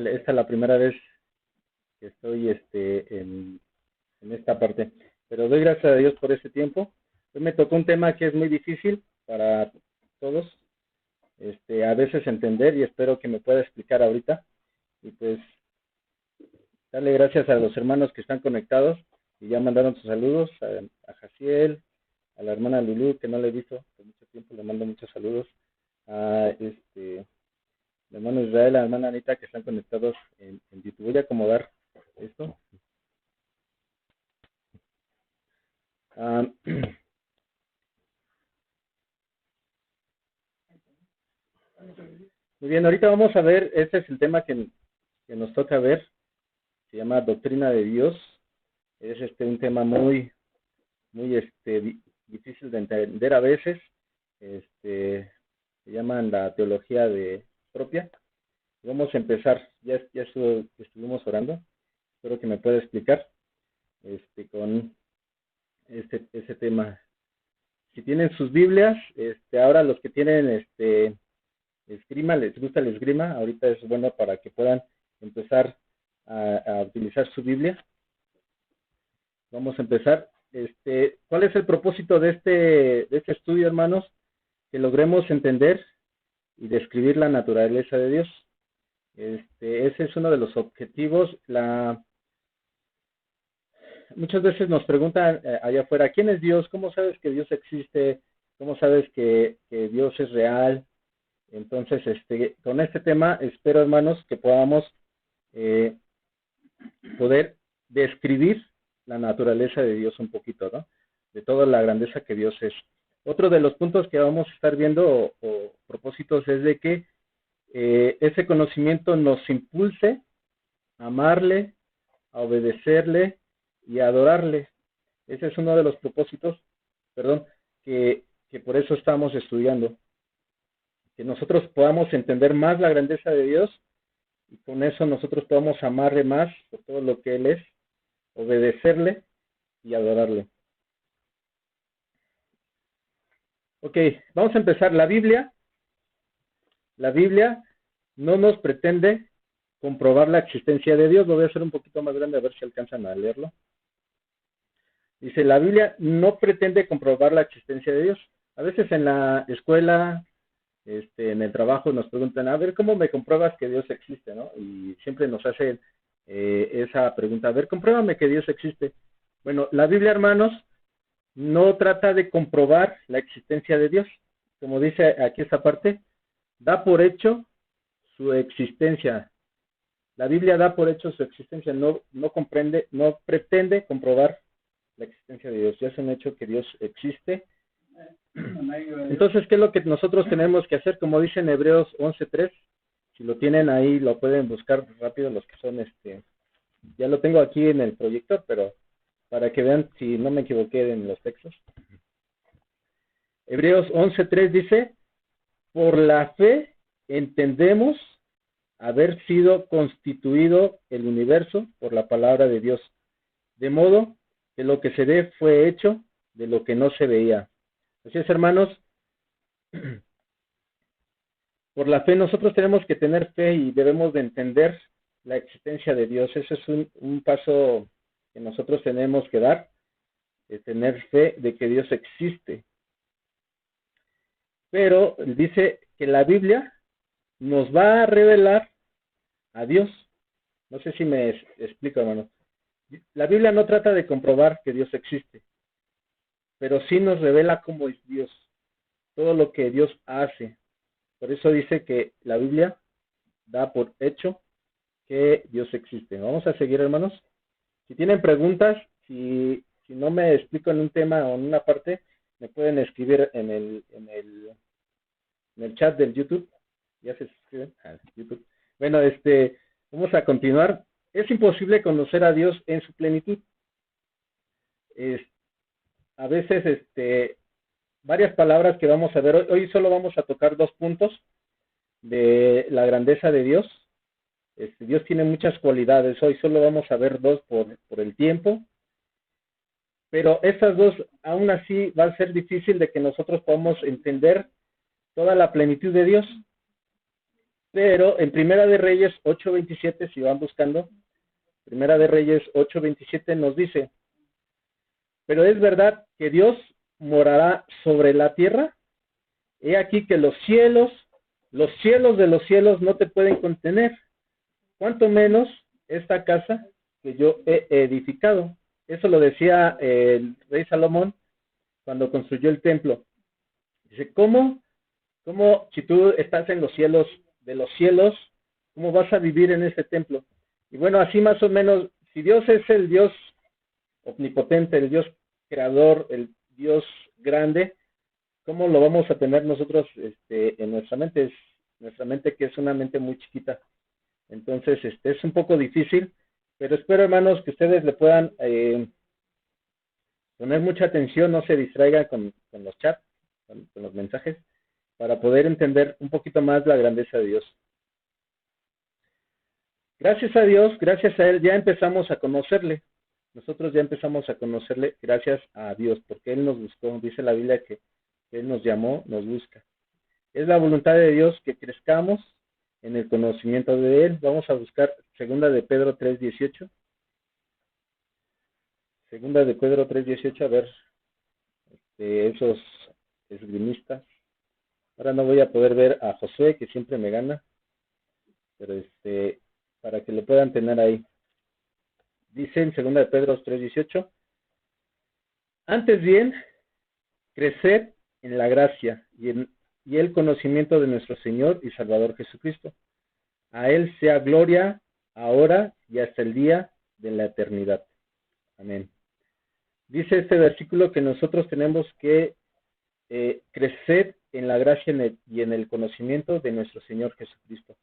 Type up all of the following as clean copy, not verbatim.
esta es la primera vez que estoy en esta parte. Pero doy gracias a Dios por ese tiempo. Hoy me tocó un tema que es muy difícil para todos, a veces entender, y espero que me pueda explicar ahorita. Y pues, darle gracias a los hermanos que están conectados y ya mandaron sus saludos, a Jaciel, a la hermana Lulú, que no le he visto por mucho tiempo, le mando muchos saludos, a el hermano Israel, a la hermana Anita, que están conectados en YouTube. Voy a acomodar esto. Muy bien, ahorita vamos a ver, este es el tema que nos toca ver, se llama Doctrina de Dios. Es un tema muy difícil de entender a veces. Se llaman la teología propia. Vamos a empezar, ya estuvimos orando, espero que me pueda explicar con ese tema. Si tienen sus Biblias, ahora los que tienen esgrima, les gusta el esgrima, ahorita es bueno para que puedan empezar a utilizar su Biblia. Vamos a empezar. ¿Cuál es el propósito de este estudio, hermanos? Que logremos entender y describir la naturaleza de Dios. Ese es uno de los objetivos. Muchas veces nos preguntan allá afuera, ¿quién es Dios? ¿Cómo sabes que Dios existe? ¿Cómo sabes que Dios es real? Entonces, con este tema, espero, hermanos, que podamos poder describir la naturaleza de Dios un poquito, ¿no? De toda la grandeza que Dios es. Otro de los puntos que vamos a estar viendo o propósitos es de que ese conocimiento nos impulse a amarle, a obedecerle y a adorarle. Ese es uno de los propósitos, que por eso estamos estudiando. Que nosotros podamos entender más la grandeza de Dios y con eso nosotros podamos amarle más por todo lo que Él es, obedecerle y adorarle. Ok, vamos a empezar. La Biblia no nos pretende comprobar la existencia de Dios. Lo voy a hacer un poquito más grande a ver si alcanzan a leerlo. Dice, la Biblia no pretende comprobar la existencia de Dios. A veces en la escuela, en el trabajo nos preguntan, a ver, ¿cómo me compruebas que Dios existe? ¿No? Y siempre nos hacen esa pregunta, a ver, compruébame que Dios existe. Bueno, la Biblia, hermanos, no trata de comprobar la existencia de Dios. Como dice aquí esta parte, da por hecho su existencia. La Biblia da por hecho su existencia, no pretende comprobar la existencia de Dios. Ya es un hecho que Dios existe. Entonces, ¿qué es lo que nosotros tenemos que hacer? Como dice en Hebreos 11:3, si lo tienen ahí, lo pueden buscar rápido los que son, ya lo tengo aquí en el proyector, pero para que vean si no me equivoqué en los textos. Hebreos 11:3 dice, por la fe entendemos haber sido constituido el universo por la palabra de Dios, de modo que lo que se ve fue hecho de lo que no se veía. Así es, hermanos, por la fe nosotros tenemos que tener fe y debemos de entender la existencia de Dios. Ese es un paso que nosotros tenemos que dar, tener fe de que Dios existe. Pero dice que la Biblia nos va a revelar a Dios. No sé si me explico, hermano. La Biblia no trata de comprobar que Dios existe, pero sí nos revela cómo es Dios, todo lo que Dios hace. Por eso dice que la Biblia da por hecho que Dios existe. Vamos a seguir, hermanos. Si tienen preguntas, si no me explico en un tema o en una parte, me pueden escribir en el chat del YouTube. Ya se suscriben a YouTube. Bueno, vamos a continuar. Es imposible conocer a Dios en su plenitud. A veces, varias palabras que vamos a ver. Hoy solo vamos a tocar 2 puntos de la grandeza de Dios. Dios tiene muchas cualidades. Hoy solo vamos a ver 2 por el tiempo. Pero estas 2, aún así, va a ser difícil de que nosotros podamos entender toda la plenitud de Dios. Pero en Primera de Reyes 8:27, si van buscando, Primera de Reyes 8:27 nos dice, pero es verdad que Dios morará sobre la tierra. He aquí que los cielos de los cielos no te pueden contener, cuanto menos esta casa que yo he edificado. Eso lo decía el rey Salomón cuando construyó el templo. Dice, ¿cómo si tú estás en los cielos de los cielos, cómo vas a vivir en este templo? Y bueno, así más o menos, si Dios es el Dios omnipotente, el Dios creador, el Dios grande, ¿cómo lo vamos a tener nosotros en nuestra mente? Nuestra mente que es una mente muy chiquita. Entonces, es un poco difícil, pero espero, hermanos, que ustedes le puedan poner mucha atención, no se distraigan con los chats, con los mensajes, para poder entender un poquito más la grandeza de Dios. Gracias a Dios, gracias a Él, ya empezamos a conocerle. Nosotros ya empezamos a conocerle gracias a Dios, porque Él nos buscó. Dice la Biblia que Él nos llamó, nos busca. Es la voluntad de Dios que crezcamos en el conocimiento de Él. Vamos a buscar segunda de Pedro 3:18. Segunda de Pedro 3:18, a ver, esos esgrimistas. Ahora no voy a poder ver a Josué, que siempre me gana, pero para que lo puedan tener ahí. Dice en segunda de Pedro 3:18, antes bien, crecer en la gracia y el conocimiento de nuestro Señor y Salvador Jesucristo. A Él sea gloria ahora y hasta el día de la eternidad. Amén. Dice este versículo que nosotros tenemos que crecer en la gracia y en el conocimiento de nuestro Señor Jesucristo.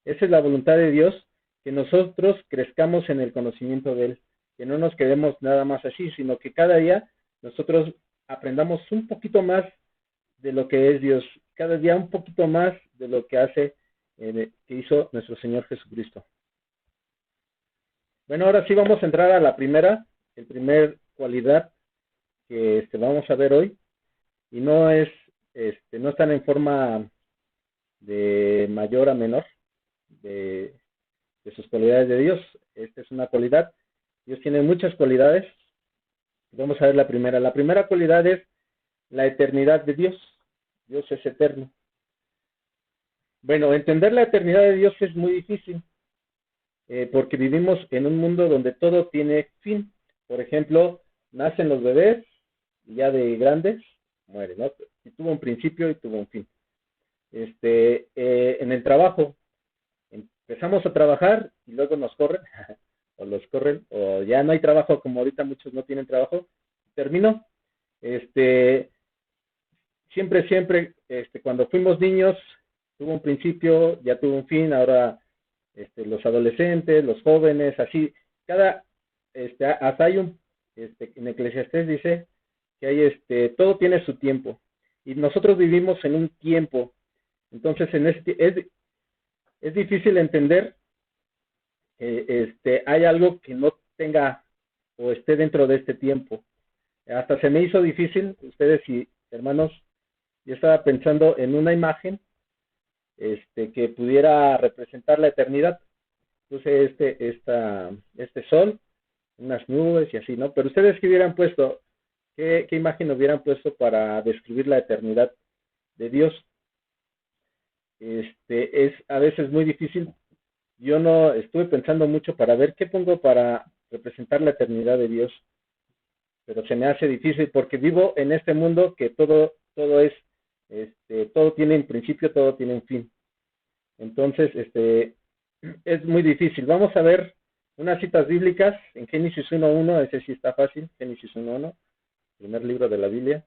Esa es la voluntad de Dios, que nosotros crezcamos en el conocimiento de Él, que no nos quedemos nada más así, sino que cada día nosotros aprendamos un poquito más de lo que es Dios, cada día un poquito más de lo que hace, que hizo nuestro Señor Jesucristo. Bueno, ahora sí vamos a entrar a la primera cualidad que vamos a ver hoy, y no están en forma de mayor a menor de sus cualidades de Dios. Esta es una cualidad. Dios tiene muchas cualidades. Vamos a ver la primera. La primera cualidad es la eternidad de Dios. Dios es eterno. Bueno, entender la eternidad de Dios es muy difícil, porque vivimos en un mundo donde todo tiene fin. Por ejemplo, nacen los bebés y ya de grandes mueren, ¿no? Y tuvo un principio y tuvo un fin. En el trabajo, empezamos a trabajar y luego nos corren, o los corren, o ya no hay trabajo, como ahorita muchos no tienen trabajo, terminó. Siempre, cuando fuimos niños, tuvo un principio, ya tuvo un fin, ahora los adolescentes, los jóvenes, así, hasta hay en Eclesiastés dice que hay, todo tiene su tiempo, y nosotros vivimos en un tiempo. Entonces, es difícil entender que hay algo que no tenga o esté dentro de este tiempo. Hasta se me hizo difícil, ustedes y hermanos, yo estaba pensando en una imagen que pudiera representar la eternidad. Puse este sol, unas nubes y así, ¿no? Pero ustedes, ¿qué hubieran puesto? ¿Qué imagen hubieran puesto para describir la eternidad de Dios? Es a veces muy difícil. Yo no estuve pensando mucho para ver qué pongo para representar la eternidad de Dios, pero se me hace difícil porque vivo en este mundo que todo es, todo tiene un principio, todo tiene un fin. Entonces, es muy difícil. Vamos a ver unas citas bíblicas en Génesis 1:1, ese sí está fácil, Génesis 1:1, primer libro de la Biblia.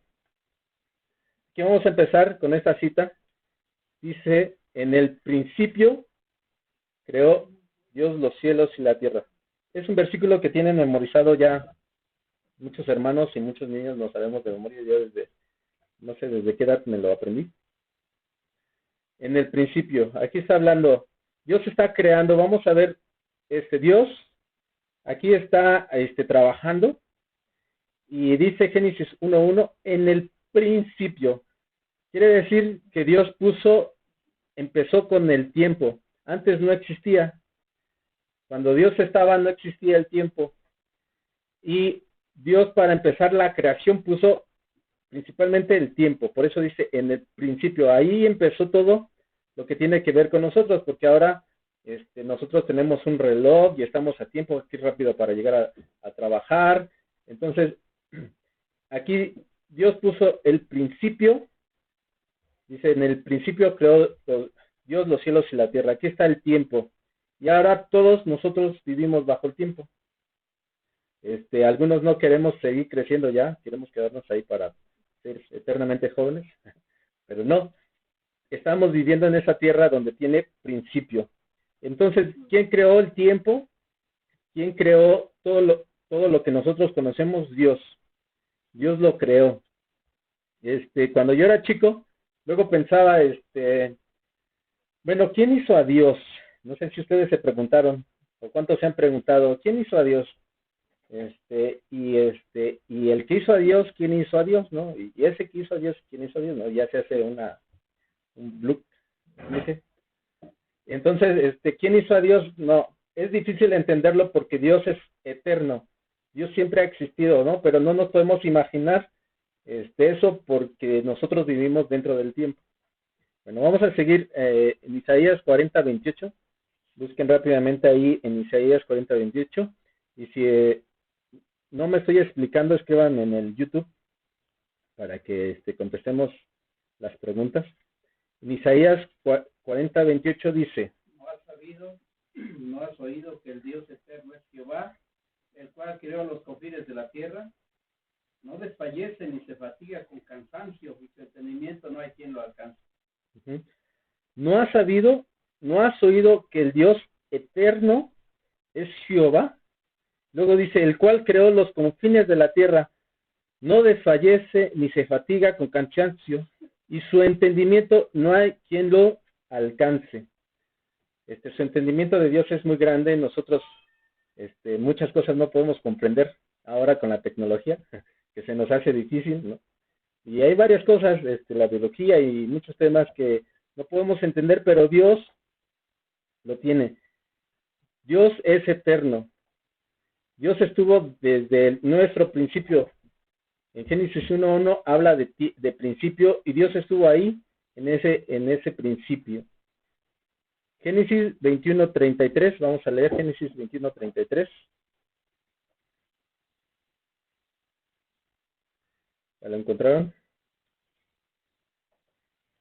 Aquí vamos a empezar con esta cita. Dice, en el principio creó Dios los cielos y la tierra. Es un versículo que tienen memorizado ya muchos hermanos y muchos niños, lo sabemos de memoria. Yo no sé desde qué edad me lo aprendí. En el principio, aquí está hablando, Dios está creando. Vamos a ver, Dios aquí está trabajando, y dice Génesis 1:1, en el principio. Quiere decir que Dios puso empezó con el tiempo. Antes no existía. Cuando Dios estaba, no existía el tiempo. Y Dios, para empezar la creación, puso principalmente el tiempo. Por eso dice en el principio. Ahí empezó todo lo que tiene que ver con nosotros, porque ahora nosotros tenemos un reloj y estamos a tiempo, aquí rápido para llegar a trabajar. Entonces, aquí Dios puso el principio. Dice, en el principio creó Dios los cielos y la tierra. Aquí está el tiempo. Y ahora todos nosotros vivimos bajo el tiempo. Algunos no queremos seguir creciendo ya, queremos quedarnos ahí para ser eternamente jóvenes, pero no. Estamos viviendo en esa tierra donde tiene principio. Entonces, ¿quién creó el tiempo? ¿Quién creó todo lo que nosotros conocemos? Dios. Dios lo creó. Cuando yo era chico, luego pensaba, bueno, ¿quién hizo a Dios? No sé si ustedes se preguntaron, o cuántos se han preguntado, ¿quién hizo a Dios? Y el que hizo a Dios, ¿quién hizo a Dios? ¿No? Y ese que hizo a Dios, ¿quién hizo a Dios? ¿No? Ya se hace un bloop, ¿dice? Entonces, ¿quién hizo a Dios? No, es difícil entenderlo porque Dios es eterno. Dios siempre ha existido, ¿no? Pero no nos podemos imaginar eso porque nosotros vivimos dentro del tiempo. Bueno, vamos a seguir en Isaías 40:28. Busquen rápidamente ahí en Isaías 40:28. Y si no me estoy explicando, escriban en el YouTube para que contestemos las preguntas. En Isaías 40:28 dice: ¿No has oído que el Dios eterno es Jehová, el cual creó los confines de la tierra? No desfallece ni se fatiga con cansancio, y su entendimiento no hay quien lo alcance. ¿No has sabido, no has oído que el Dios eterno es Jehová? Luego dice, el cual creó los confines de la tierra, no desfallece ni se fatiga con cansancio, y su entendimiento no hay quien lo alcance. Su entendimiento de Dios es muy grande. Nosotros muchas cosas no podemos comprender ahora con la tecnología, que se nos hace difícil, ¿no? Y hay varias cosas, la biología y muchos temas que no podemos entender, pero Dios lo tiene. Dios es eterno. Dios estuvo desde nuestro principio. En Génesis 1:1 habla de principio, y Dios estuvo ahí en ese principio. Génesis 21:33, vamos a leer Génesis 21:33. ¿Ya lo encontraron?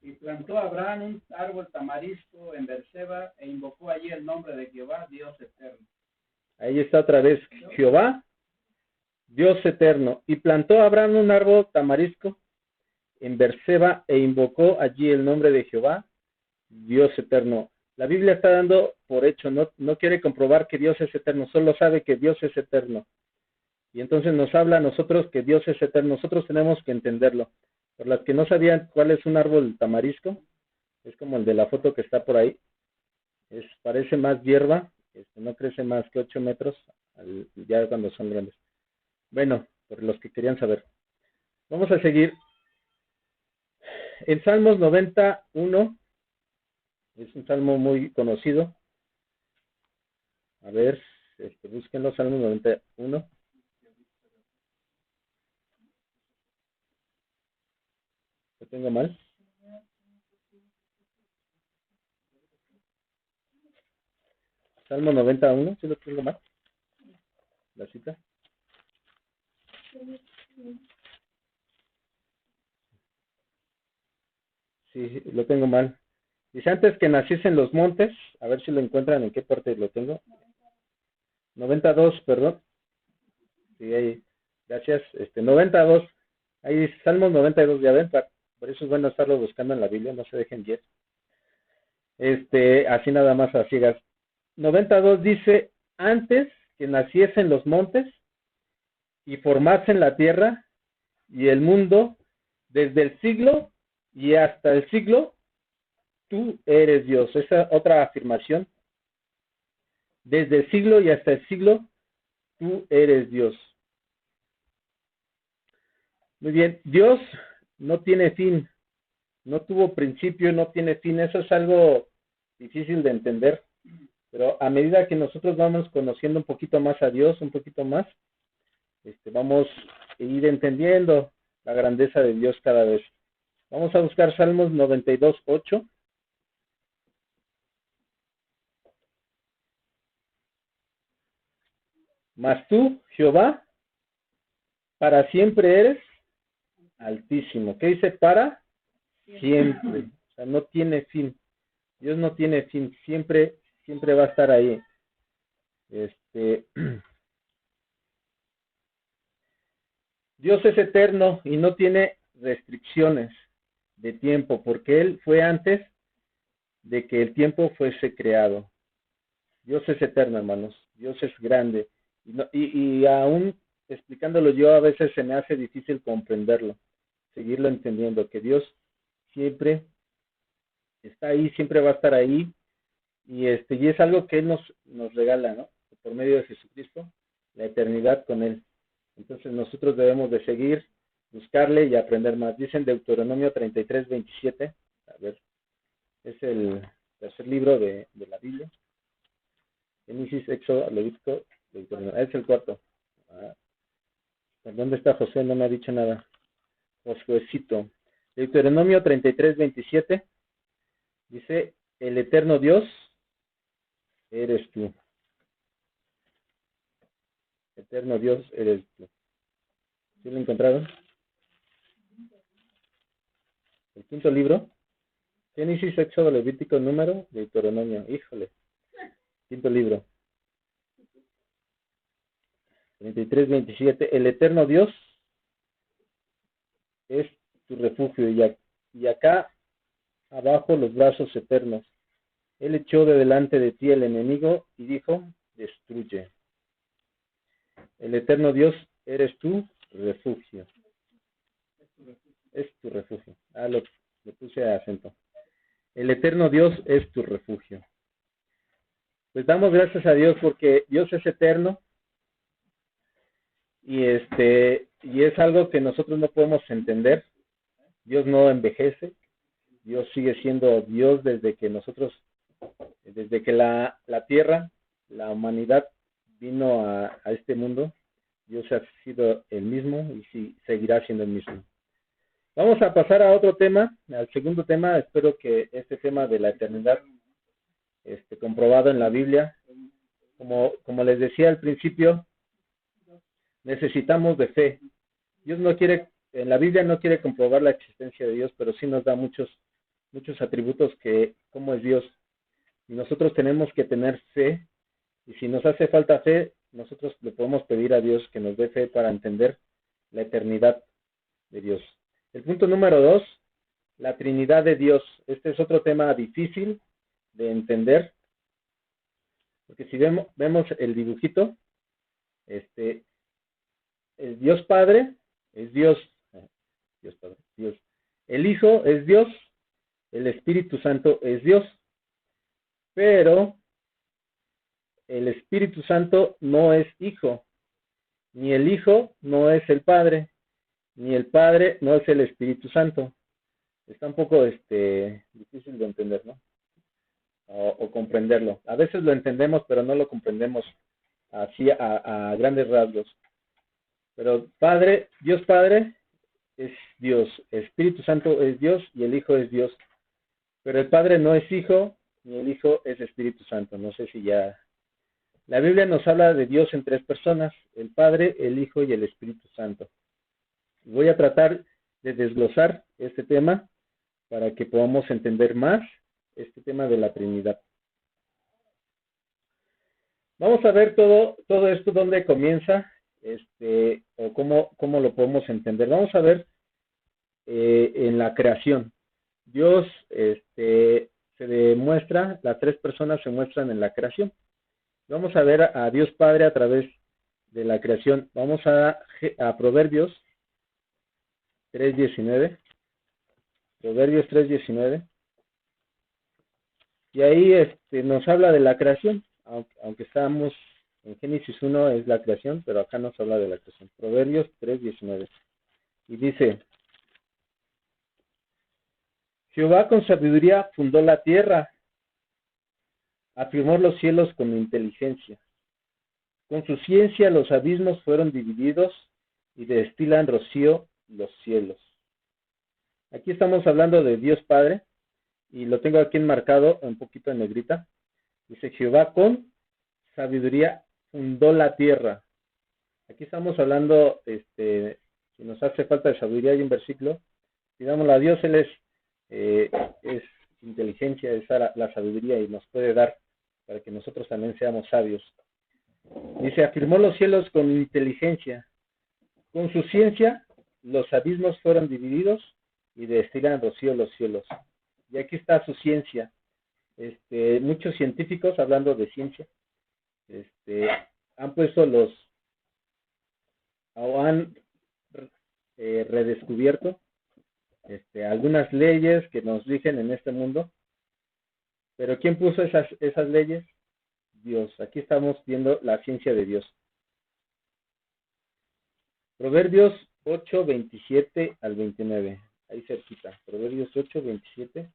Y plantó Abraham un árbol tamarisco en Berseba, e invocó allí el nombre de Jehová, Dios eterno. Ahí está otra vez Jehová, Dios eterno. Y plantó Abraham un árbol tamarisco en Berseba, e invocó allí el nombre de Jehová, Dios eterno. La Biblia está dando por hecho, no quiere comprobar que Dios es eterno, solo sabe que Dios es eterno. Y entonces nos habla a nosotros que Dios es eterno. Nosotros tenemos que entenderlo. Por las que no sabían cuál es un árbol tamarisco, es como el de la foto que está por ahí. Parece más hierba, no crece más que 8 metros ya cuando son grandes. Bueno, por los que querían saber. Vamos a seguir. En Salmos 91, es un salmo muy conocido. A ver, búsquenlo, Salmos 91. ¿Lo tengo mal? Salmo 91, ¿sí lo tengo mal? La cita. Sí, lo tengo mal. Dice, antes que naciesen los montes, a ver si lo encuentran, en qué parte lo tengo. 92, perdón. Sí, ahí, gracias. 92, ahí dice Salmos 92, ya ven, por eso es bueno estarlo buscando en la Biblia, no se dejen guiar. Así nada más a ciegas. 92 dice, antes que naciesen los montes y formasen la tierra y el mundo, desde el siglo y hasta el siglo, tú eres Dios. Esa otra afirmación. Desde el siglo y hasta el siglo, tú eres Dios. Muy bien, Dios no tiene fin. no tuvo principio, no tiene fin. Eso es algo difícil de entender, pero a medida que nosotros vamos conociendo un poquito más a Dios, un poquito más, vamos a ir entendiendo la grandeza de Dios cada vez. Vamos a buscar Salmos 92:8. Mas tú, Jehová, para siempre eres altísimo. ¿Qué dice? Para siempre. O sea, no tiene fin. Dios no tiene fin. Siempre va a estar ahí. Dios es eterno y no tiene restricciones de tiempo, porque Él fue antes de que el tiempo fuese creado. Dios es eterno, hermanos. Dios es grande. Y aún explicándolo yo, a veces se me hace difícil comprenderlo, seguirlo entendiendo, que Dios siempre está ahí, siempre va a estar ahí, y es algo que Él nos regala, ¿no? Por medio de Jesucristo, la eternidad con Él. Entonces nosotros debemos de seguir, buscarle y aprender más. Dice en Deuteronomio 33:27, a ver, es el tercer libro de la Biblia. Génesis, Éxodo, Levítico, Deuteronomio. Es el cuarto. ¿Dónde está José? No me ha dicho nada. Josuecito. Deuteronomio 33:27 dice: el eterno Dios eres tú. Eterno Dios eres tú. ¿Sí lo encontraron? El quinto libro. Génesis, Éxodo, Levítico, Número, Deuteronomio. Híjole. Quinto libro. 33:27. El eterno Dios es tu refugio. Y acá abajo los brazos eternos. Él echó de delante de ti el enemigo y dijo: destruye. El eterno Dios eres tu refugio. Es tu refugio. Le puse acento. El eterno Dios es tu refugio. Pues damos gracias a Dios porque Dios es eterno y es algo que nosotros no podemos entender. Dios no envejece. Dios sigue siendo Dios desde que la tierra, la humanidad vino a este mundo. Dios ha sido el mismo y sí, seguirá siendo el mismo. Vamos a pasar a otro tema, al segundo tema. Espero que este tema de la eternidad comprobado en la Biblia, como les decía al principio, necesitamos de fe. Dios no quiere, en la Biblia no quiere comprobar la existencia de Dios, pero sí nos da muchos atributos que cómo es Dios. Y nosotros tenemos que tener fe, y si nos hace falta fe, nosotros le podemos pedir a Dios que nos dé fe para entender la eternidad de Dios. El punto número 2, la Trinidad de Dios. Este es otro tema difícil de entender, porque si vemos el dibujito, el Dios Padre es Dios, Dios Padre, Dios. El Hijo es Dios, el Espíritu Santo es Dios, pero el Espíritu Santo no es Hijo, ni el Hijo no es el Padre, ni el Padre no es el Espíritu Santo. Está un poco difícil de entender, ¿no? O comprenderlo. A veces lo entendemos, pero no lo comprendemos así a grandes rasgos. Pero Dios Padre es Dios, Espíritu Santo es Dios y el Hijo es Dios. Pero el Padre no es Hijo, ni el Hijo es Espíritu Santo. No sé si ya... La Biblia nos habla de Dios en tres personas: el Padre, el Hijo y el Espíritu Santo. Voy a tratar de desglosar este tema para que podamos entender más este tema de la Trinidad. Vamos a ver todo esto dónde comienza, o cómo lo podemos entender. Vamos a ver en la creación. Dios se demuestra, las tres personas se muestran en la creación. Vamos a ver a Dios Padre a través de la creación. Vamos a Proverbios 3:19. Proverbios 3:19. Y ahí nos habla de la creación, aunque estamos en Génesis 1 es la creación, pero acá nos habla de la creación. Proverbios 3:19. Y dice: Jehová con sabiduría fundó la tierra, afirmó los cielos con inteligencia. Con su ciencia los abismos fueron divididos y destilan rocío los cielos. Aquí estamos hablando de Dios Padre, y lo tengo aquí enmarcado un poquito en negrita. Dice, Jehová con sabiduría fundó la tierra. Aquí estamos hablando, si nos hace falta de sabiduría, hay un versículo, digámoslo a Dios, Él es inteligencia, es la sabiduría, y nos puede dar para que nosotros también seamos sabios. Dice, afirmó los cielos con inteligencia. Con su ciencia, los abismos fueron divididos y destilan rocío los cielos. Y aquí está su ciencia. Muchos científicos, hablando de ciencia, han puesto han redescubierto algunas leyes que nos rigen en este mundo. Pero ¿quién puso esas leyes? Dios. Aquí estamos viendo la ciencia de Dios. Proverbios 8, 27 al 29. Ahí cerquita. Proverbios 8, 27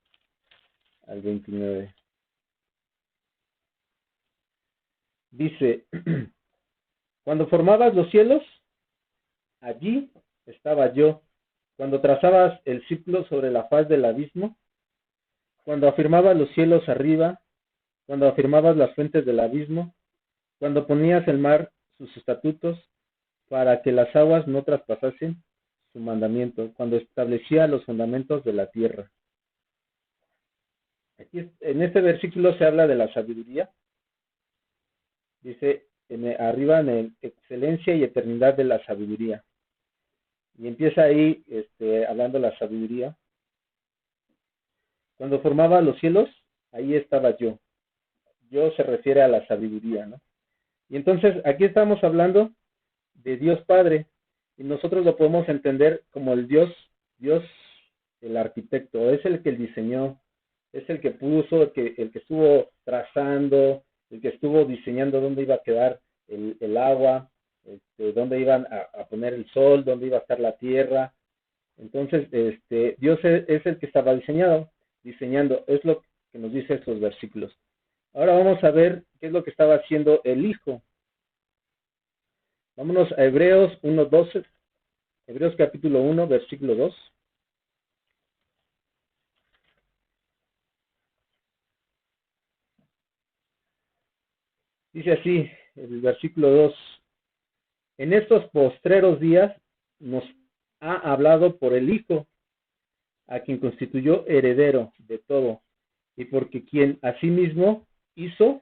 al 29. Dice, cuando formabas los cielos, allí estaba yo. Cuando trazabas el círculo sobre la faz del abismo, cuando afirmabas los cielos arriba, cuando afirmabas las fuentes del abismo, cuando ponías el mar sus estatutos para que las aguas no traspasasen su mandamiento, cuando establecía los fundamentos de la tierra. Aquí en este versículo se habla de la sabiduría. Dice arriba en el excelencia y eternidad de la sabiduría. Y empieza ahí hablando de la sabiduría. Cuando formaba los cielos, ahí estaba yo. Yo se refiere a la sabiduría, ¿no? Y entonces aquí estamos hablando de Dios Padre, y nosotros lo podemos entender como el Dios, el arquitecto, es el que diseñó, es el que puso, el que estuvo trazando, el que estuvo diseñando dónde iba a quedar el agua, dónde iban a poner el sol, dónde iba a estar la tierra. Entonces, Dios es el que estaba diseñando, es lo que nos dice estos versículos. Ahora vamos a ver qué es lo que estaba haciendo el Hijo. Vámonos a Hebreos 1:12. Hebreos capítulo 1, versículo 2. Dice así, el versículo 2. En estos postreros días nos ha hablado por el Hijo, a quien constituyó heredero de todo, y porque quien asimismo hizo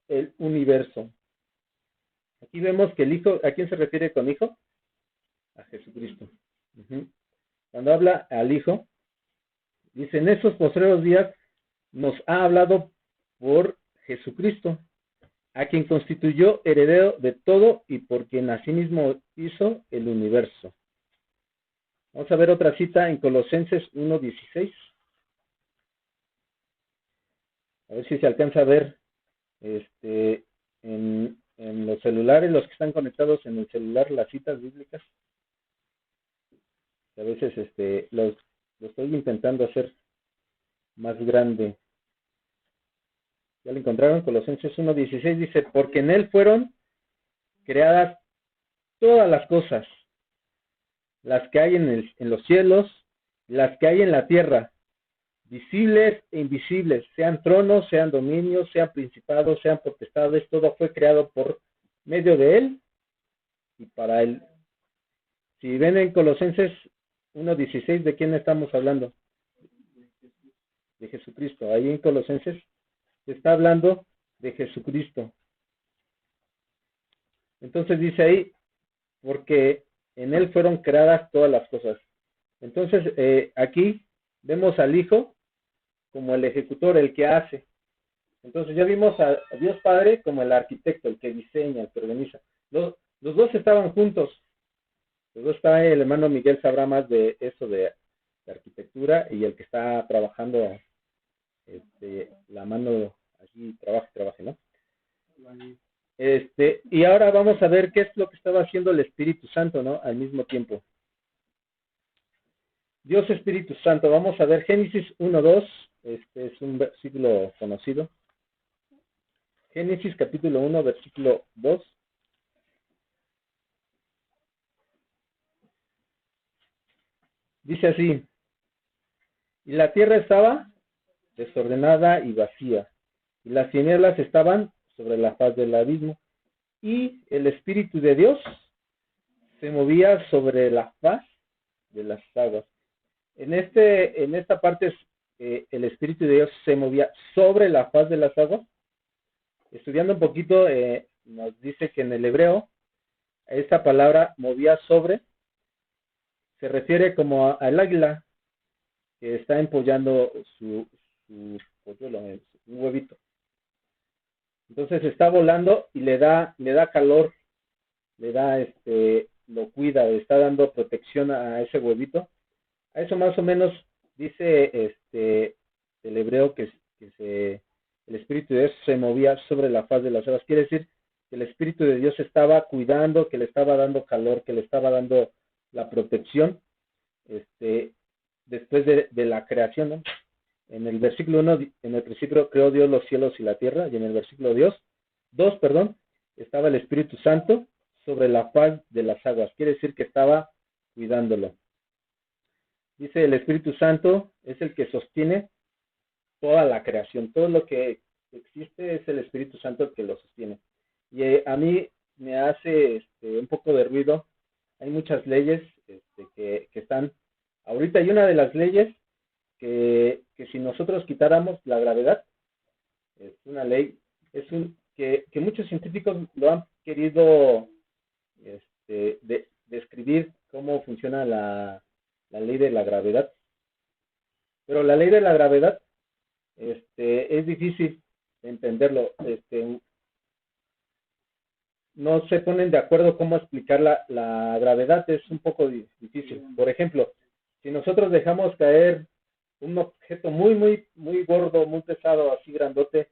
el universo. Aquí vemos que el Hijo, ¿a quién se refiere con Hijo? A Jesucristo. Cuando habla al Hijo, dice, en estos postreros días nos ha hablado por Jesucristo, a quien constituyó heredero de todo y por quien asimismo hizo el universo. Vamos a ver otra cita en Colosenses 1:16. A ver si se alcanza a ver en los celulares, los que están conectados en el celular, las citas bíblicas. A veces lo estoy intentando hacer más grande. ¿Ya lo encontraron? Colosenses 1:16 dice, porque en él fueron creadas todas las cosas, las que hay en los cielos, las que hay en la tierra, visibles e invisibles, sean tronos, sean dominios, sean principados, sean potestades, todo fue creado por medio de él y para él. Si ven en Colosenses 1:16, ¿de quién estamos hablando? De Jesucristo. Ahí en Colosenses se está hablando de Jesucristo. Entonces dice ahí, porque en él fueron creadas todas las cosas. Entonces, aquí vemos al Hijo como el ejecutor, el que hace. Entonces ya vimos a Dios Padre como el arquitecto, el que diseña, el que organiza. Los dos estaban juntos. Los dos está el hermano Miguel, sabrá más de eso de arquitectura, y el que está trabajando la mano allí, trabaje, ¿no? Y ahora vamos a ver qué es lo que estaba haciendo el Espíritu Santo, ¿no? Al mismo tiempo. Dios Espíritu Santo. Vamos a ver Génesis 1:2. Este es un versículo conocido. Génesis capítulo 1, versículo 2. Dice así: y la tierra estaba desordenada y vacía, y las tinieblas estaban sobre la faz del abismo, y el Espíritu de Dios se movía sobre la faz de las aguas. En esta parte el Espíritu de Dios se movía sobre la faz de las aguas. Estudiando un poquito, nos dice que en el hebreo, esta palabra movía sobre, se refiere como al águila que está empollando su polluelo, un huevito. Entonces está volando y le da calor, le da lo cuida, le está dando protección a ese huevito. A eso más o menos dice el hebreo que el Espíritu de Dios se movía sobre la faz de las aguas. Quiere decir que el Espíritu de Dios estaba cuidando, que le estaba dando calor, que le estaba dando la protección después de la creación, ¿no? En el versículo 1, en el principio creó Dios los cielos y la tierra, y en el versículo 2, estaba el Espíritu Santo sobre la faz de las aguas. Quiere decir que estaba cuidándolo. Dice el Espíritu Santo es el que sostiene toda la creación. Todo lo que existe es el Espíritu Santo el que lo sostiene. Y a mí me hace un poco de ruido. Hay muchas leyes que están ahorita. Hay una de las leyes que si nosotros quitáramos la gravedad, es una ley, que muchos científicos lo han querido describir cómo funciona la ley de la gravedad. Pero la ley de la gravedad es difícil entenderlo. No se ponen de acuerdo cómo explicar la gravedad, es un poco difícil. Por ejemplo, si nosotros dejamos caer un objeto muy, muy, muy gordo, muy pesado, así grandote,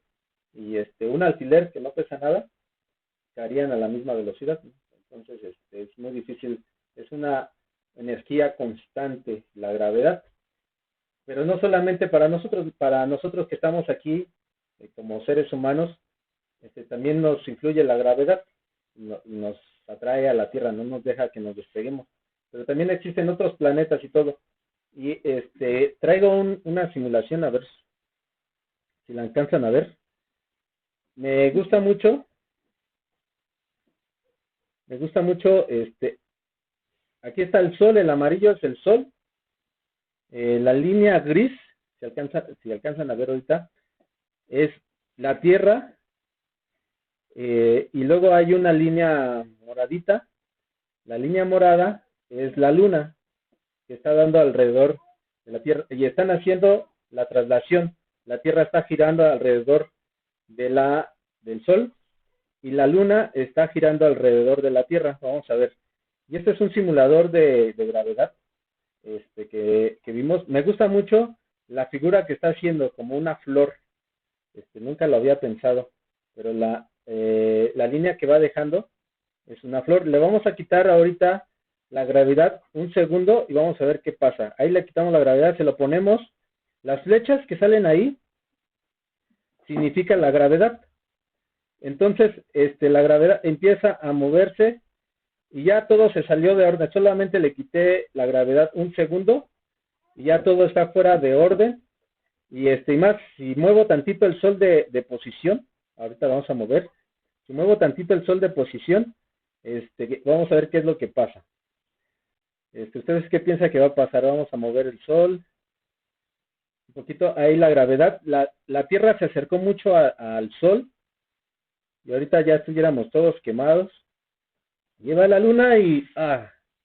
y un alfiler que no pesa nada, caerían a la misma velocidad. Entonces, es muy difícil. Es una energía constante, la gravedad. Pero no solamente para nosotros que estamos aquí como seres humanos, también nos influye la gravedad, nos atrae a la Tierra, no nos deja que nos despeguemos. Pero también existen otros planetas y todo. Y traigo una simulación, a ver si la alcanzan a ver. Me gusta mucho, aquí está el Sol, el amarillo es el Sol, la línea gris, si alcanzan a ver ahorita, es la Tierra, y luego hay una línea moradita. La línea morada es la Luna, que está dando alrededor de la Tierra, y están haciendo la traslación. La Tierra está girando alrededor del Sol, y la Luna está girando alrededor de la Tierra. Vamos a ver. Y este es un simulador de gravedad que vimos. Me gusta mucho la figura que está haciendo, como una flor. Nunca lo había pensado, pero la línea que va dejando es una flor. Le vamos a quitar ahorita la gravedad un segundo y vamos a ver qué pasa. Ahí le quitamos la gravedad, se lo ponemos. Las flechas que salen ahí significan la gravedad. Entonces, la gravedad empieza a moverse y ya todo se salió de orden. Solamente le quité la gravedad un segundo y ya todo está fuera de orden. Y más, si muevo tantito el Sol de posición, ahorita vamos a mover. Si muevo tantito el Sol de posición, vamos a ver qué es lo que pasa. ¿Ustedes qué piensan que va a pasar? Vamos a mover el Sol un poquito. Ahí la gravedad, la Tierra se acercó mucho al Sol y ahorita ya estuviéramos todos quemados. Lleva la Luna y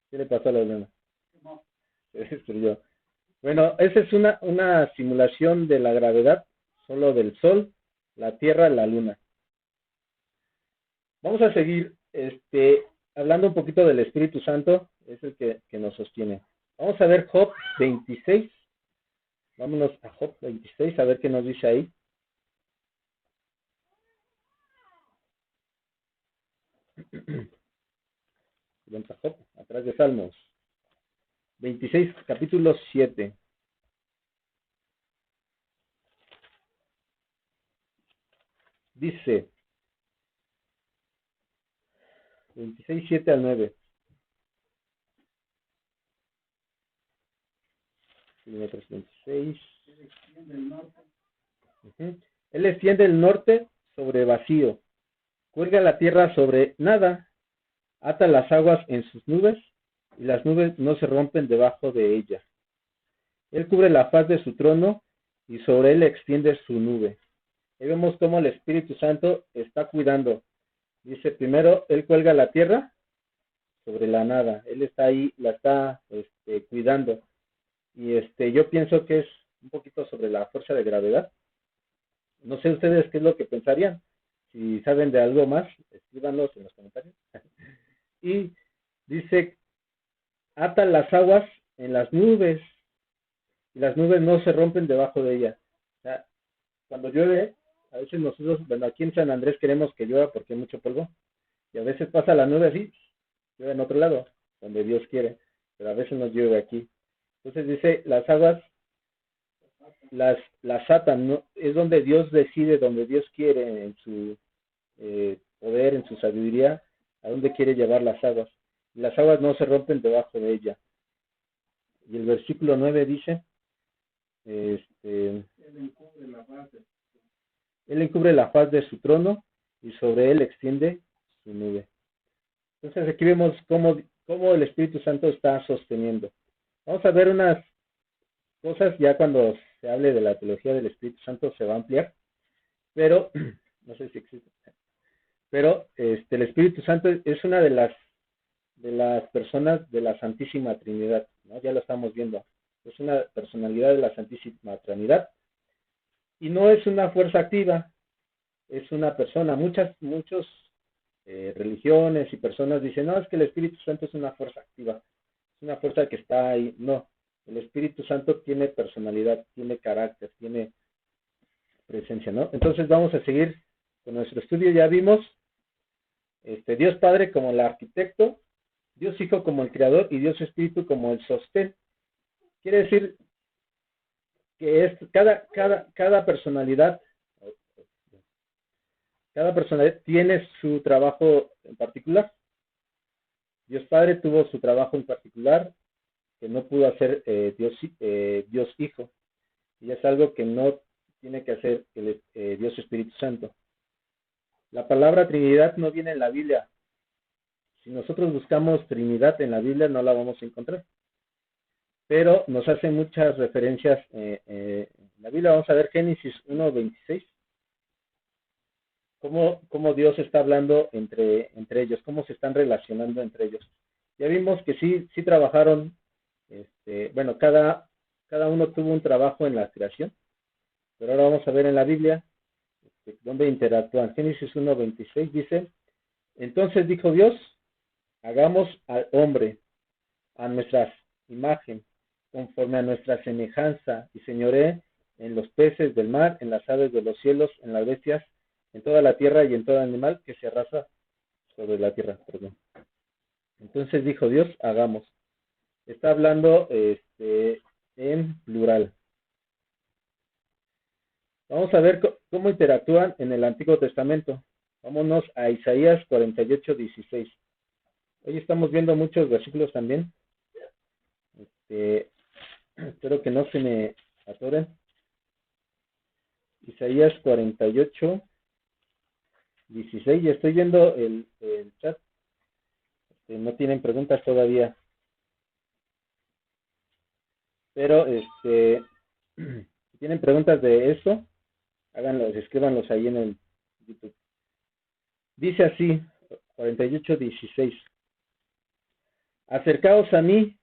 ¿qué le pasó a la Luna? Se destruyó. Bueno, esa es una simulación de la gravedad, solo del Sol, la Tierra, la Luna. Vamos a seguir hablando un poquito del Espíritu Santo, es el que nos sostiene. Vamos a ver Job 26. Vámonos a Job 26 a ver qué nos dice ahí. Vamos a Job, atrás de Salmos. 26, capítulo 7. Dice, 26, 7 al 9. Kilómetros 26. Él extiende el norte sobre vacío, cuelga la tierra sobre nada, ata las aguas en sus nubes, y las nubes no se rompen debajo de ella. Él cubre la faz de su trono, y sobre él extiende su nube. Ahí vemos cómo el Espíritu Santo está cuidando. Dice, primero, él cuelga la tierra sobre la nada. Él está ahí, la está cuidando. Y yo pienso que es un poquito sobre la fuerza de gravedad. No sé ustedes qué es lo que pensarían. Si saben de algo más, escríbanlos en los comentarios. Y dice, ata las aguas en las nubes, y las nubes no se rompen debajo de ella. O sea, cuando llueve, a veces nosotros, bueno, aquí en San Andrés queremos que llueva porque hay mucho polvo, y a veces pasa la nube así, llueve en otro lado, donde Dios quiere, pero a veces nos llueve aquí. Entonces dice, las aguas las atan, ¿no? Es donde Dios decide, donde Dios quiere, en su poder, en su sabiduría, a dónde quiere llevar las aguas. Y las aguas no se rompen debajo de ella. Y el versículo 9 dice, Él encubre la faz de su trono, y sobre él extiende su nube. Entonces aquí vemos cómo el Espíritu Santo está sosteniendo. Vamos a ver unas cosas, ya cuando se hable de la teología del Espíritu Santo se va a ampliar, pero no sé si existe. Pero el Espíritu Santo es una de las personas de la Santísima Trinidad, ¿no? Ya lo estamos viendo. Es una personalidad de la Santísima Trinidad y no es una fuerza activa, es una persona. Muchas religiones y personas dicen, no, es que el Espíritu Santo es una fuerza activa, es una fuerza que está ahí. No, el Espíritu Santo tiene personalidad, tiene carácter, tiene presencia, ¿no? Entonces vamos a seguir con nuestro estudio. Ya vimos Dios Padre como el arquitecto, Dios Hijo como el creador y Dios Espíritu como el sostén. Quiere decir que es cada personalidad tiene su trabajo en particular. Dios Padre tuvo su trabajo en particular que no pudo hacer Dios Hijo, y es algo que no tiene que hacer Dios Espíritu Santo. La palabra Trinidad no viene en la Biblia. Si nosotros buscamos Trinidad en la Biblia, no la vamos a encontrar. Pero nos hace muchas referencias en la Biblia. Vamos a ver Génesis 1:26. Cómo Dios está hablando entre ellos, cómo se están relacionando entre ellos. Ya vimos que sí trabajaron, bueno, cada uno tuvo un trabajo en la creación, pero ahora vamos a ver en la Biblia dónde interactúan. Génesis 1:26 dice, entonces dijo Dios, hagamos al hombre a nuestra imagen, conforme a nuestra semejanza, y señoree en los peces del mar, en las aves de los cielos, en las bestias, en toda la tierra y en todo animal que se arrastra sobre la tierra. Perdón. Entonces dijo Dios, hagamos. Está hablando en plural. Vamos a ver cómo interactúan en el Antiguo Testamento. Vámonos a Isaías 48:16. Hoy estamos viendo muchos versículos también. Espero que no se me atoren. Isaías 48:16. Ya estoy viendo el chat. No tienen preguntas todavía. Pero si tienen preguntas de esto, háganlos, escríbanlos ahí en el YouTube. Dice así, 48:16. Acercaos a mí,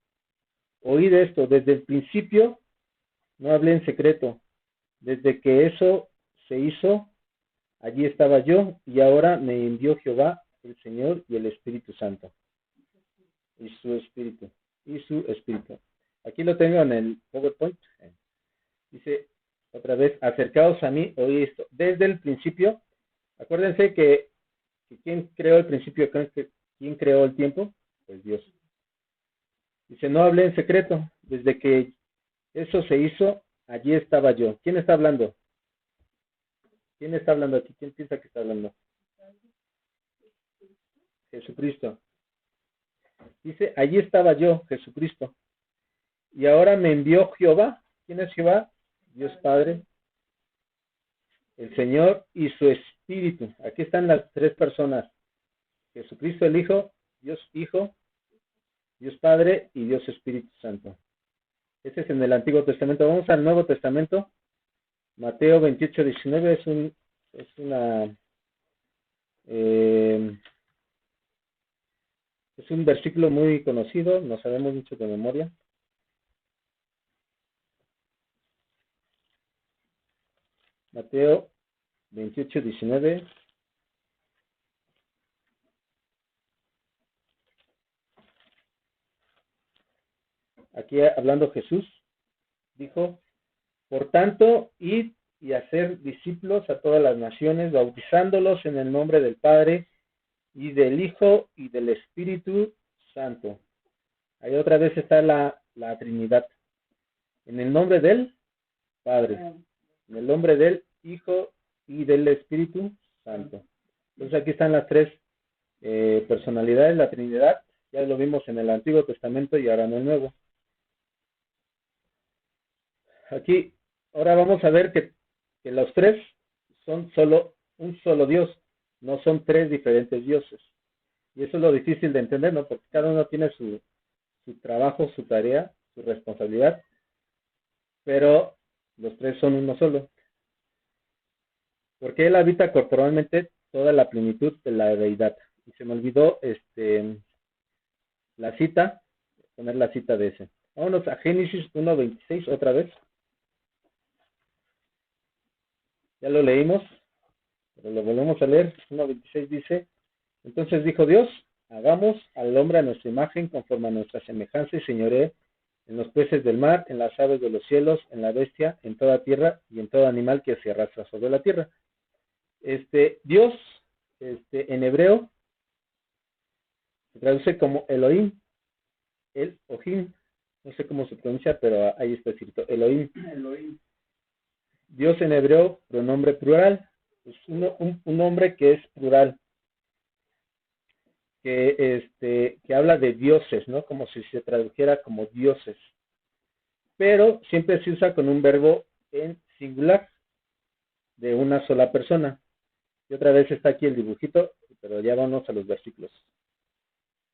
oíd esto, desde el principio no hablé en secreto, desde que eso se hizo, allí estaba yo, y ahora me envió Jehová, el Señor y el Espíritu Santo. Y su Espíritu. Aquí lo tengo en el PowerPoint. Dice otra vez, acercaos a mí, oíd esto. Desde el principio, acuérdense que ¿quién creó el principio? ¿Quién creó el tiempo? Pues Dios. Dice, no hablé en secreto. Desde que eso se hizo, allí estaba yo. ¿Quién está hablando? ¿Quién está hablando aquí? ¿Quién piensa que está hablando? Jesucristo. Dice, allí estaba yo, Jesucristo. Y ahora me envió Jehová. ¿Quién es Jehová? Dios Padre, el Señor y su Espíritu. Aquí están las tres personas. Jesucristo el Hijo, Dios Hijo, Dios Padre y Dios Espíritu Santo. Ese es en el Antiguo Testamento. Vamos al Nuevo Testamento. Mateo 28:19 es un versículo muy conocido, no sabemos mucho de memoria. Mateo 28:19. Aquí hablando Jesús, dijo, por tanto, id y hacer discípulos a todas las naciones, bautizándolos en el nombre del Padre, y del Hijo, y del Espíritu Santo. Ahí otra vez está la Trinidad. En el nombre del Padre, en el nombre del Hijo y del Espíritu Santo. Entonces aquí están las tres personalidades, la Trinidad. Ya lo vimos en el Antiguo Testamento y ahora en el Nuevo. Aquí, ahora vamos a ver que los tres son solo un solo Dios, no son tres diferentes dioses. Y eso es lo difícil de entender, ¿no? Porque cada uno tiene su trabajo, su tarea, su responsabilidad, pero los tres son uno solo. Porque Él habita corporalmente toda la plenitud de la deidad. Y se me olvidó la cita, poner la cita de ese. Vámonos a Génesis 1:26 otra vez. Ya lo leímos, pero lo volvemos a leer. 1:26 dice, entonces dijo Dios, hagamos al hombre a nuestra imagen, conforme a nuestra semejanza, y señoree en los peces del mar, en las aves de los cielos, en la bestia, en toda tierra, y en todo animal que se arrastra sobre la tierra. Dios, en hebreo, se traduce como Elohim, el Ojim, no sé cómo se pronuncia, pero ahí está escrito, Elohim. Elohim. Dios en hebreo, pronombre plural, es un nombre que es plural, que habla de dioses, ¿no? Como si se tradujera como dioses. Pero siempre se usa con un verbo en singular, de una sola persona. Y otra vez está aquí el dibujito, pero ya vamos a los versículos.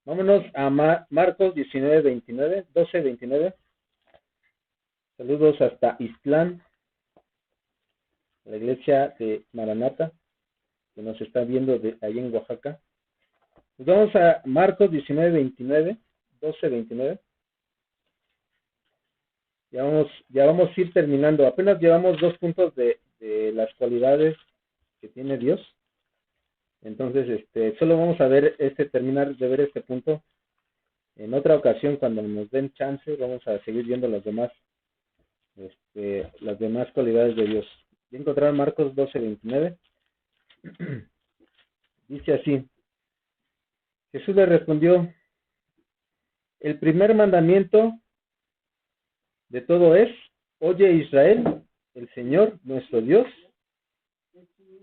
Vámonos a Marcos 12:29. Saludos hasta Islán, la iglesia de Maranata, que nos está viendo ahí en Oaxaca. Pues vamos a Marcos 12:29. Ya vamos a ir terminando. Apenas llevamos 2 puntos de las cualidades que tiene Dios. Entonces, solo vamos a terminar de ver este punto. En otra ocasión, cuando nos den chance, vamos a seguir viendo las demás cualidades de Dios. Y encontrar Marcos 12:29. Dice así: Jesús le respondió, el primer mandamiento de todo es, oye Israel, el Señor nuestro Dios,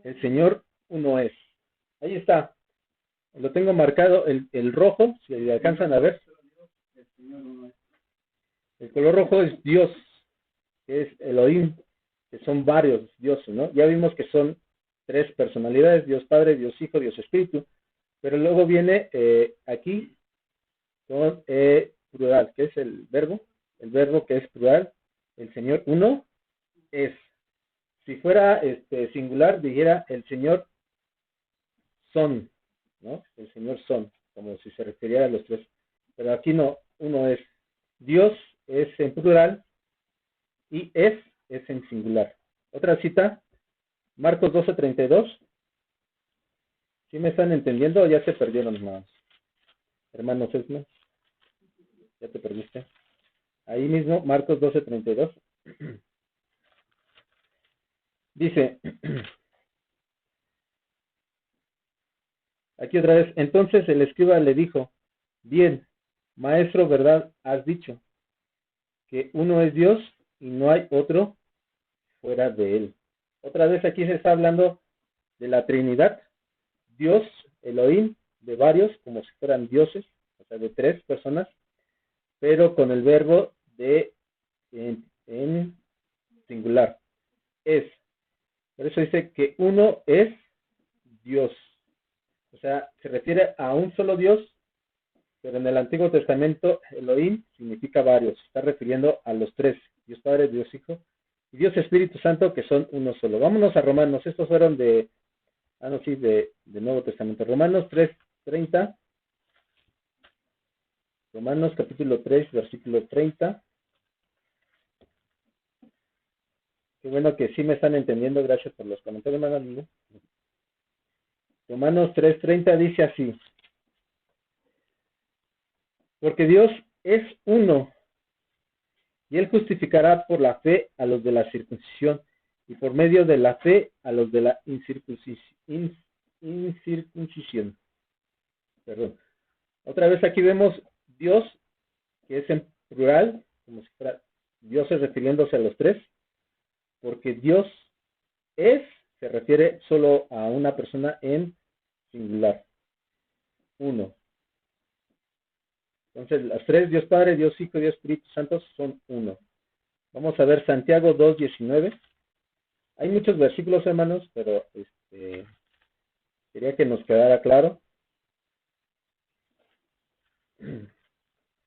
el Señor uno es. Ahí está. Lo tengo marcado el rojo, si alcanzan a ver. El color rojo es Dios, que es Elohim, que son varios dioses, ¿no? Ya vimos que son 3 personalidades, Dios Padre, Dios Hijo, Dios Espíritu, pero luego viene aquí con plural, que es el verbo que es plural, el Señor uno es. Si fuera singular, dijera el Señor son, ¿no? El Señor son, como si se refiriera a los 3. Pero aquí no, uno es. Dios es en plural y es en singular. Otra cita, Marcos 12:32. ¿Sí me están entendiendo o ya se perdieron, hermanos Esma? ¿Ya te perdiste? Ahí mismo, Marcos 12:32. Dice, aquí otra vez, entonces el escriba le dijo, bien, Maestro, ¿verdad? Has dicho que uno es Dios y no hay otro fuera de él. Otra vez aquí se está hablando de la Trinidad, Dios, Elohim, de varios, como si fueran dioses, o sea, de tres personas, pero con el verbo de en singular, es. Por eso dice que uno es Dios. O sea, se refiere a un solo Dios, pero en el Antiguo Testamento Elohim significa varios. Se está refiriendo a los tres, Dios Padre, Dios Hijo y Dios Espíritu Santo, que son uno solo. Vámonos a Romanos. Estos fueron de Nuevo Testamento. Romanos 3:30. Romanos capítulo 3, versículo 30. Qué bueno que sí me están entendiendo. Gracias por los comentarios, hermano. Romanos 3:30 dice así: porque Dios es uno, y Él justificará por la fe a los de la circuncisión, y por medio de la fe a los de la incircuncisión. Perdón. Otra vez aquí vemos Dios, que es en plural, como si fuera dioses refiriéndose a los tres, porque Dios es, se refiere solo a una persona en singular, uno. Entonces, las tres, Dios Padre, Dios Hijo y Dios Espíritu Santo, son uno. Vamos a ver Santiago 2:19. Hay muchos versículos, hermanos, pero quería que nos quedara claro.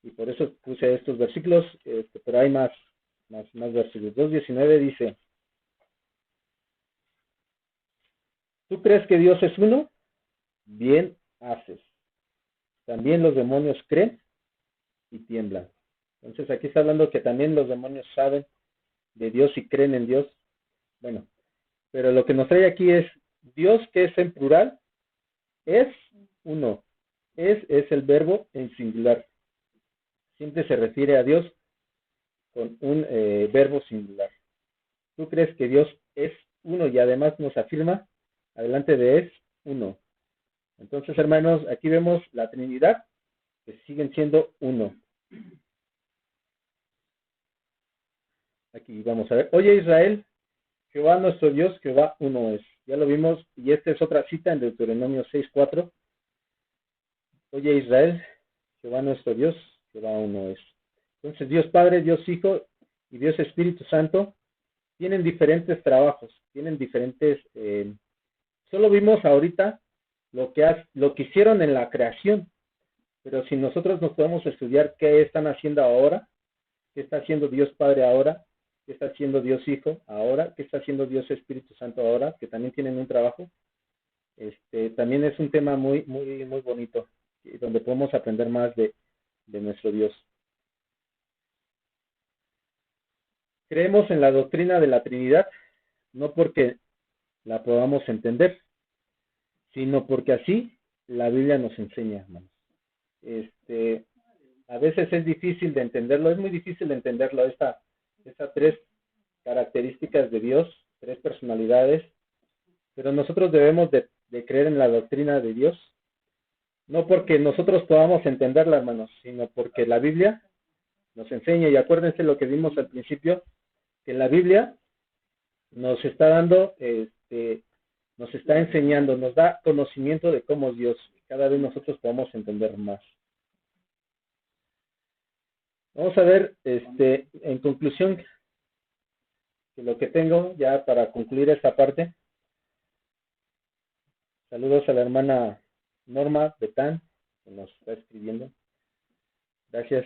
Y por eso puse estos versículos, pero hay más versículos. 2:19 dice: ¿tú crees que Dios es uno? Bien haces. También los demonios creen y tiemblan. Entonces aquí está hablando que también los demonios saben de Dios y creen en Dios. Bueno, pero lo que nos trae aquí es Dios, que es en plural, es uno. Es el verbo en singular. Siempre se refiere a Dios con un verbo singular. ¿Tú crees que Dios es uno? Y además nos afirma, adelante de es uno. Entonces, hermanos, aquí vemos la Trinidad, que siguen siendo uno. Aquí vamos a ver. Oye, Israel, Jehová nuestro Dios, Jehová uno es. Ya lo vimos, y esta es otra cita en Deuteronomio 6:4. Oye, Israel, Jehová nuestro Dios, Jehová uno es. Entonces, Dios Padre, Dios Hijo y Dios Espíritu Santo tienen diferentes trabajos, tienen diferentes... solo vimos ahorita lo que hicieron en la creación, pero si nosotros nos podemos estudiar qué están haciendo ahora, qué está haciendo Dios Padre ahora, qué está haciendo Dios Hijo ahora, qué está haciendo Dios Espíritu Santo ahora, que también tienen un trabajo, también es un tema muy, muy, muy bonito, donde podemos aprender más de nuestro Dios. Creemos en la doctrina de la Trinidad, no porque la podamos entender, sino porque así la Biblia nos enseña, hermanos. A veces es difícil de entenderlo, es muy difícil de entenderlo, estas tres características de Dios, tres personalidades, pero nosotros debemos de creer en la doctrina de Dios, no porque nosotros podamos entenderla, hermanos, sino porque la Biblia nos enseña, y acuérdense lo que vimos al principio, que la Biblia nos está dando, nos está enseñando, nos da conocimiento de cómo es Dios, cada vez nosotros podamos entender más. Vamos a ver, en conclusión, que lo que tengo ya para concluir esta parte. Saludos a la hermana Norma Betán, que nos está escribiendo. Gracias.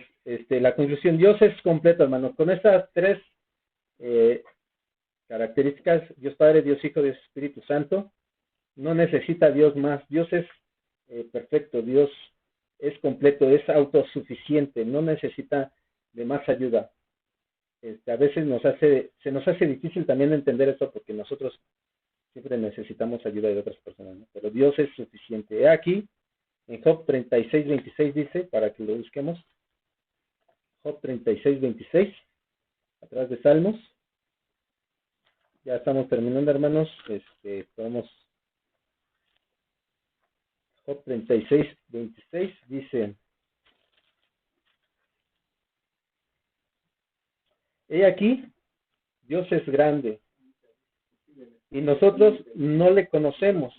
La conclusión, Dios es completo, hermanos. Con estas tres características, Dios Padre, Dios Hijo, Dios Espíritu Santo, no necesita Dios más. Dios es perfecto, Dios es completo, es autosuficiente, no necesita de más ayuda. A veces se nos hace difícil también entender esto porque nosotros siempre necesitamos ayuda de otras personas, ¿no? Pero Dios es suficiente. Aquí, en Job 36:26 dice, para que lo busquemos, Job 36:26, atrás de Salmos. Ya estamos terminando, hermanos. Podemos... Job 36:26 dice: He aquí, Dios es grande y nosotros no le conocemos,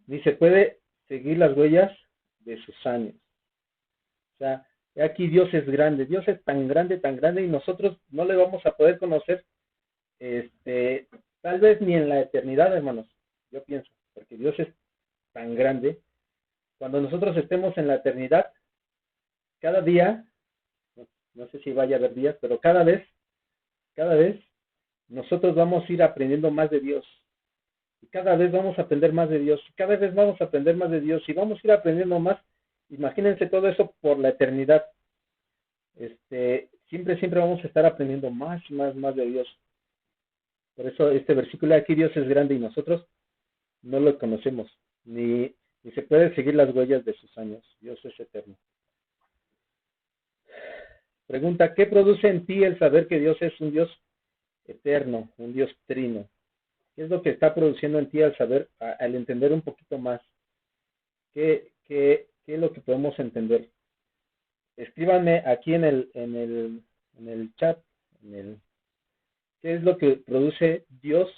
ni se puede seguir las huellas de sus años. O sea, he aquí Dios es Dios es tan grande y nosotros no le vamos a poder conocer, tal vez ni en la eternidad, hermanos, yo pienso, porque Dios es tan grande. Cuando nosotros estemos en la eternidad, cada día, no sé si vaya a haber días, pero cada vez, nosotros vamos a ir aprendiendo más de Dios. Y cada vez vamos a aprender más de Dios. Y cada vez vamos a aprender más de Dios. Y vamos a ir aprendiendo más. Imagínense todo eso por la eternidad. Siempre vamos a estar aprendiendo más y más de Dios. Por eso este versículo aquí, Dios es grande y nosotros no lo conocemos. Ni se puede seguir las huellas de sus años. Dios es eterno. Pregunta, ¿qué produce en ti el saber que Dios es un Dios eterno, un Dios trino? ¿Qué es lo que está produciendo en ti al saber, al entender un poquito más? ¿Qué es lo que podemos entender? Escríbanme aquí en el chat, ¿qué es lo que produce Dios?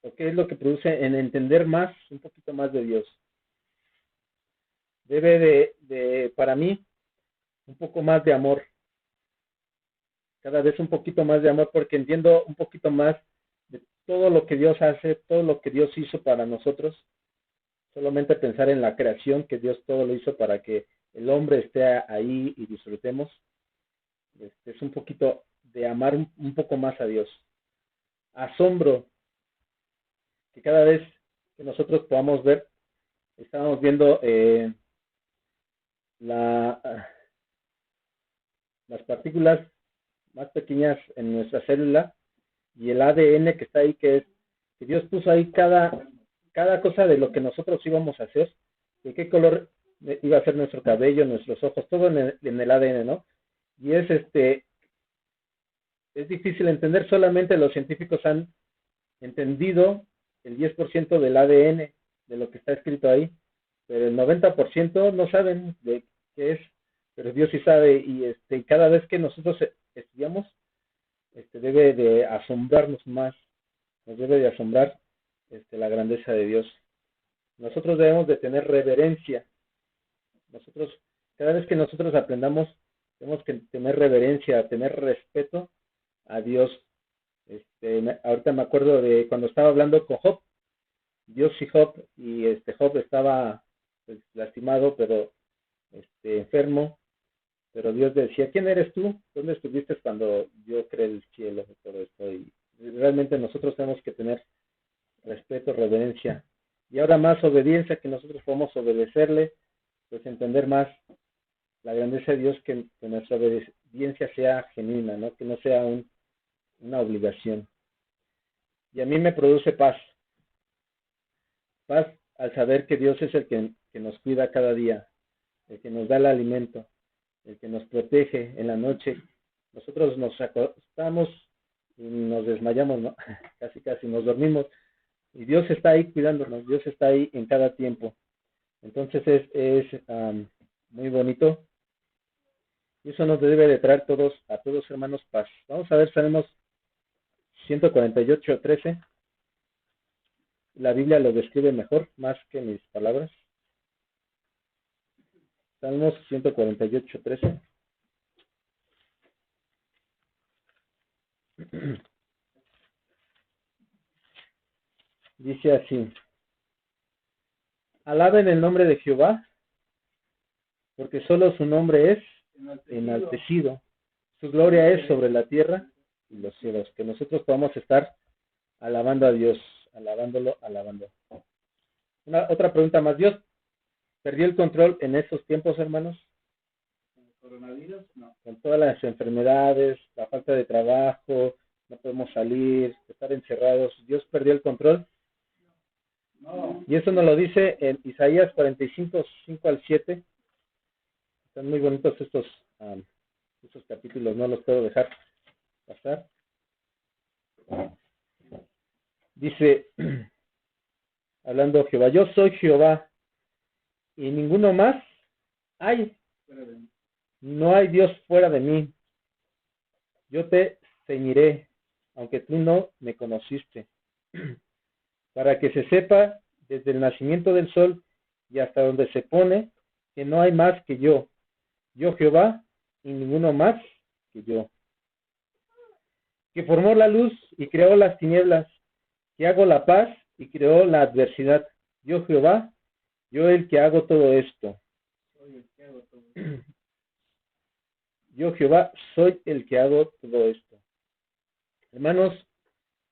¿O qué es lo que produce en entender más, un poquito más de Dios? Debe para mí, un poco más de amor. Cada vez un poquito más de amor, porque entiendo un poquito más de todo lo que Dios hace, todo lo que Dios hizo para nosotros. Solamente pensar en la creación, que Dios todo lo hizo para que el hombre esté ahí y disfrutemos. Es un poquito de amar un poco más a Dios. Asombro, que cada vez que nosotros podamos ver, estábamos viendo las partículas más pequeñas en nuestra célula y el ADN que está ahí, que Dios puso ahí cada cosa de lo que nosotros íbamos a hacer, de qué color iba a ser nuestro cabello, nuestros ojos, todo en el ADN, ¿no? Y es difícil entender, solamente los científicos han entendido el 10% del ADN, de lo que está escrito ahí, pero el 90% no saben de qué es, pero Dios sí sabe, y cada vez que nosotros estudiamos, debe de asombrarnos más, nos debe de asombrar la grandeza de Dios. Nosotros debemos de tener reverencia. Cada vez que nosotros aprendamos, tenemos que tener reverencia, tener respeto a Dios. Ahorita me acuerdo de cuando estaba hablando con Job, Dios y Job, y Job estaba pues, lastimado, pero enfermo, pero Dios decía, ¿quién eres tú? ¿Dónde estuviste cuando yo creé el cielo y todo esto? Y realmente nosotros tenemos que tener respeto, reverencia, y ahora más obediencia, que nosotros podamos obedecerle, pues entender más la grandeza de Dios, que nuestra obediencia sea genuina, ¿no? Que no sea una obligación. Y a mí me produce paz al saber que Dios es el que nos cuida cada día, el que nos da el alimento, el que nos protege en la noche. Nosotros nos acostamos y nos desmayamos, ¿no? Casi nos dormimos, y Dios está ahí cuidándonos, Dios está ahí en cada tiempo. Entonces es muy bonito, y eso nos debe de traer a todos, hermanos, paz. Vamos a ver, Salmos 148:13. La Biblia lo describe mejor, más que mis palabras. Salmos 148:13. Dice así: alaben el nombre de Jehová, porque solo su nombre es enaltecido. Su gloria es sobre la tierra y los cielos. Que nosotros podamos estar alabando a Dios, alabándolo. Otra pregunta más. ¿Dios perdió el control en estos tiempos, hermanos? ¿Coronavirus? No. Con todas las enfermedades, la falta de trabajo, no podemos salir, estar encerrados. ¿Dios perdió el control? No. Y eso nos lo dice en Isaías 45:5-7. Están muy bonitos estos capítulos, no los puedo dejar pasar. Dice, hablando Jehová, yo soy Jehová y ninguno más hay. No hay Dios fuera de mí. Yo te ceñiré, aunque tú no me conociste, para que se sepa desde el nacimiento del sol y hasta donde se pone, que no hay más que yo Jehová, y ninguno más que yo, que formó la luz y creó las tinieblas, que hago la paz y creó la adversidad. Yo Jehová, yo el que hago todo esto. Yo Jehová soy el que hago todo esto. Hermanos,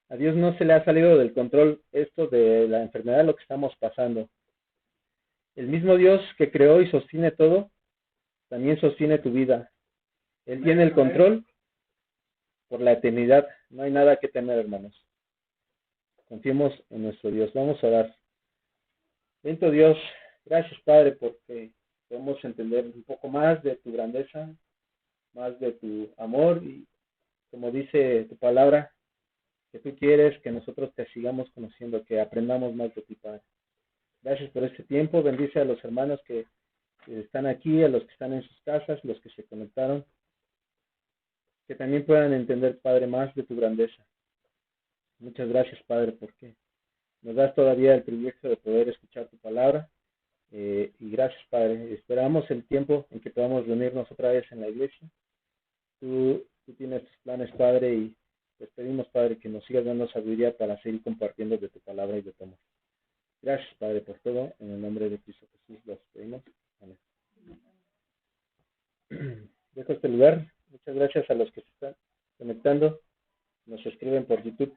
a Dios no se le ha salido del control esto de la enfermedad, lo que estamos pasando. El mismo Dios que creó y sostiene todo, también sostiene tu vida. Él tiene el control por la eternidad. No hay nada que temer, hermanos. Confiemos en nuestro Dios. Vamos a orar. Bendito Dios, gracias, Padre, porque podemos entender un poco más de tu grandeza, más de tu amor y, como dice tu palabra, que tú quieres que nosotros te sigamos conociendo, que aprendamos más de ti, Padre. Gracias por este tiempo. Bendice a los hermanos que están aquí, a los que están en sus casas, los que se conectaron, que también puedan entender, Padre, más de tu grandeza. Muchas gracias, Padre, porque nos das todavía el privilegio de poder escuchar tu palabra. Y gracias, Padre. Esperamos el tiempo en que podamos reunirnos otra vez en la iglesia. Tú tienes tus planes, Padre, y les pedimos, Padre, que nos sigas dando sabiduría para seguir compartiendo de tu palabra y de tu amor. Gracias, Padre, por todo. En el nombre de Cristo Jesús los pedimos. Amén. Dejo este lugar. Muchas gracias a los que se están conectando. Nos escriben por YouTube.